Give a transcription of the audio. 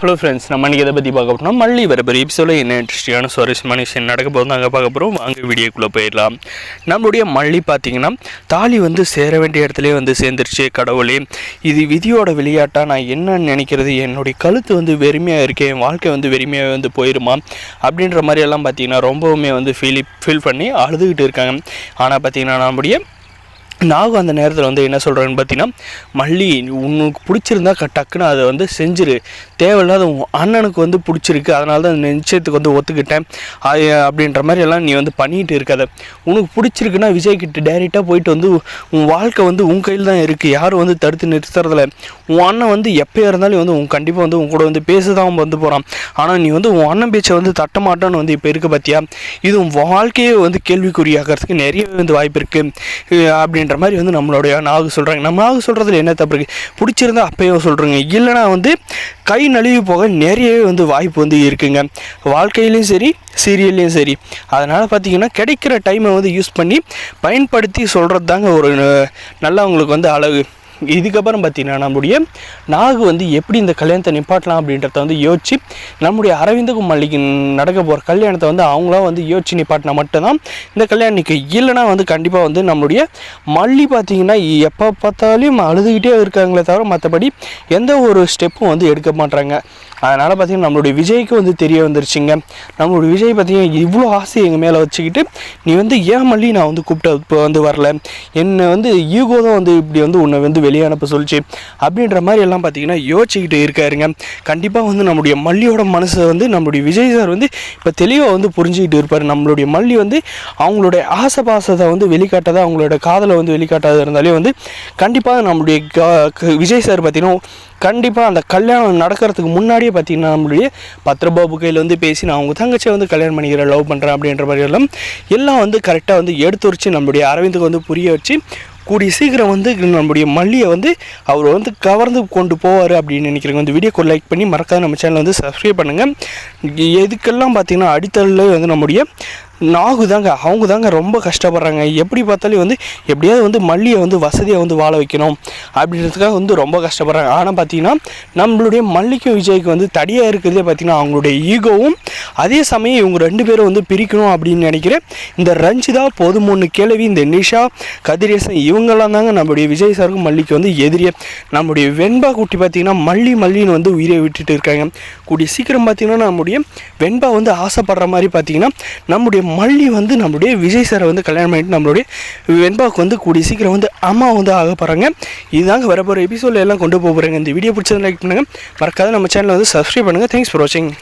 Hello friends, நம்ம இன்றைக்கி எதை பற்றி பார்க்க போகிறோம், மல்லி வரப்போகிற எபிசோடில் என்ன இன்ட்ரெஸ்டிங்கான சுவாரஸ்யமான விஷயம் நடக்க போது நாங்கள் பார்க்க போகிறோம். வாங்க வீடியோக்குள்ளே போயிடலாம். நம்மளுடைய மல்லி பார்த்திங்கன்னா தாலி சேர வேண்டிய இடத்துலேயே சேர்ந்துருச்சு. கடவுளே, இது விதியோட விளையாட்டாக நான் என்னன்னு நினைக்கிறது, என்னுடைய கழுத்து வெறுமையாக இருக்கேன், என் வாழ்க்கை வெறுமையாக போயிடுமா அப்படின்ற மாதிரியெல்லாம் பார்த்திங்கன்னா ரொம்பவுமே ஃபீல் பண்ணி அழுதுகிட்டு இருக்காங்க. ஆனால் பார்த்திங்கன்னா நம்முடைய நாகும் அந்த நேரத்தில் என்ன சொல்கிறேன்னு பார்த்தீங்கன்னா, மல்லி உனக்கு பிடிச்சிருந்தா டக்குன்னு அதை செஞ்சிரு, தேவையில்லாத உன் அண்ணனுக்கு பிடிச்சிருக்கு, அதனால தான் அந்த நிச்சயத்துக்கு ஒத்துக்கிட்டேன் அப்படின்ற மாதிரி எல்லாம் நீ பண்ணிகிட்டு இருக்காத. உனக்கு பிடிச்சிருக்குன்னா விஜய்கிட்ட டைரெக்டாக போயிட்டு உன் வாழ்க்கை உன் கையில் தான் இருக்குது, யாரும் தடுத்து நிறுத்துறதில்ல. உன் அண்ணன் எப்போயா இருந்தாலும் உன் கண்டிப்பாக உன் கூட பேச தான் போகிறான். ஆனால் நீ உன் அண்ணன் பேச்சை தட்ட மாட்டான்னு இப்போ இருக்க பார்த்தியா, இது உன் வாழ்க்கையே கேள்விக்குறியாகிறதுக்கு நிறைய வாய்ப்பு இருக்குது அப்படின்ற மாதிரி நம்மளுடைய நாகு சொல்கிறாங்க. நம்ம நாகு சொல்கிறதுல என்ன தப்பு இருக்குது, பிடிச்சிருந்தா அப்பயே சொல்கிறேங்க, இல்லைனா கை நழுவி போக நிறையவே வாய்ப்பு இருக்குங்க, வாழ்க்கையிலையும் சரி சீரியல்லையும் சரி. அதனால் பார்த்திங்கன்னா கிடைக்கிற டைமை யூஸ் பண்ணி பயன்படுத்தி சொல்கிறது தாங்க ஒரு நல்லா உங்களுக்கு அழகு. இதுக்கப்புறம் பார்த்திங்கன்னா நம்முடைய நாகு எப்படி இந்த கல்யாணத்தை நிப்பாட்டலாம் அப்படின்றத யோசிச்சு நம்முடைய அரவிந்துக்கும் மல்லிக்கு நடக்க போகிற கல்யாணத்தை அவங்களாம் யோசிச்சு நிப்பாட்டினா மட்டும்தான் இந்த கல்யாணம் நிற்க. இல்லைனா கண்டிப்பாக நம்மளுடைய மல்லி பார்த்திங்கன்னா எப்போ பார்த்தாலும் அழுதுகிட்டே இருக்காங்களே தவிர மற்றபடி எந்த ஒரு ஸ்டெப்பும் எடுக்க மாட்டாங்க. அதனால் பார்த்திங்கன்னா நம்மளுடைய விஜய்க்கு தெரிய வந்துருச்சுங்க. நம்மளுடைய விஜய் பார்த்திங்கன்னா இவ்வளோ ஆசை எங்கள் மேலே வச்சுக்கிட்டு நீ ஏன் மல்லி நான் கூப்பிட்டு இப்போ வரல, என்னை ஈகோ தான் இப்படி உன்னை வெளியே அனுப்ப சொல்லிச்சு அப்படின்ற மாதிரி எல்லாம் பார்த்திங்கன்னா யோசிச்சுக்கிட்டு இருக்காருங்க. கண்டிப்பாக நம்மளுடைய மல்லியோட மனசை நம்மளுடைய விஜய் சார் இப்போ தெளிவாக புரிஞ்சுக்கிட்டு இருப்பார். நம்மளுடைய மல்லி அவங்களுடைய ஆசை பாசத்தை வெளிக்காட்டாத, அவங்களோட காதலை வெளிக்காட்டாத இருந்தாலே கண்டிப்பாக நம்மளுடைய விஜய் சார் பார்த்திங்கன்னா கண்டிப்பாக அந்த கல்யாணம் நடக்கிறதுக்கு முன்னாடியே பார்த்திங்கன்னா நம்மளுடைய பத்ரபாபு கையில் பேசி நான் அவங்க தங்கச்சியை கல்யாணம் பண்ணிக்கிறேன், லவ் பண்ணுறேன் அப்படின்ற மாதிரி எல்லாம் கரெக்டாக எடுத்து வச்சு நம்மளுடைய அரவிந்துக்கு புரிய வச்சு கூடிய சீக்கிரம் நம்முடைய மல்லியை அவர் கவர்ந்து கொண்டு போவார் அப்படின்னு நினைக்கிறேங்க. வீடியோக்கு லைக் பண்ணி மறக்காத நம்ம சேனலை சப்ஸ்கிரைப் பண்ணுங்கள். எதுக்கெல்லாம் பார்த்திங்கன்னா அடித்தளில் நம்முடைய நாகு தாங்க, அவங்க தாங்க ரொம்ப கஷ்டப்படுறாங்க. எப்படி பார்த்தாலும் எப்படியாவது மல்லியை வசதியாக வாழ வைக்கணும் அப்படின்றதுக்காக ரொம்ப கஷ்டப்படுறாங்க. ஆனால் பார்த்திங்கன்னா நம்மளுடைய மல்லிக்கும் விஜய்க்கு தடியாக இருக்கிறதே பார்த்திங்கன்னா அவங்களுடைய ஈகோவும், அதே சமயம் இவங்க ரெண்டு பேரும் பிரிக்கணும் அப்படின்னு நினைக்கிறேன். இந்த ரஞ்சிதா, போதுமொன்று கேள்வி, இந்த நிஷா, கதிரேசன் இவங்கெல்லாம் தாங்க நம்மளுடைய விஜய் சாருக்கும் மல்லிக்கு எதிரியே. நம்முடைய வெண்பா குட்டி பார்த்திங்கன்னா மல்லின்னு உயிரை விட்டுட்டு இருக்காங்க. கூடிய சீக்கிரம் பார்த்திங்கன்னா நம்முடைய வெண்பா ஆசைப்படுற மாதிரி பார்த்திங்கன்னா நம்முடைய மல்லி நம்மளுடைய விஜய் சாரை கல்யாணம் பண்ணிட்டு நம்மளுடைய வெண்பாவுக்கு கூடிய சீக்கிரம் அம்மா ஆக போகிறாங்க. இதுதாங்க வரப்போகிற எபிசோடில் எல்லாம் கொண்டு போகிறாங்க. இந்த வீடியோ பிடிச்சதை லைக் பண்ணுங்கள், மறக்காத நம்ம சேனலை சப்ஸ்கிரைப் பண்ணுங்கள். தேங்க்ஸ் ஃபார் வாட்சிங்.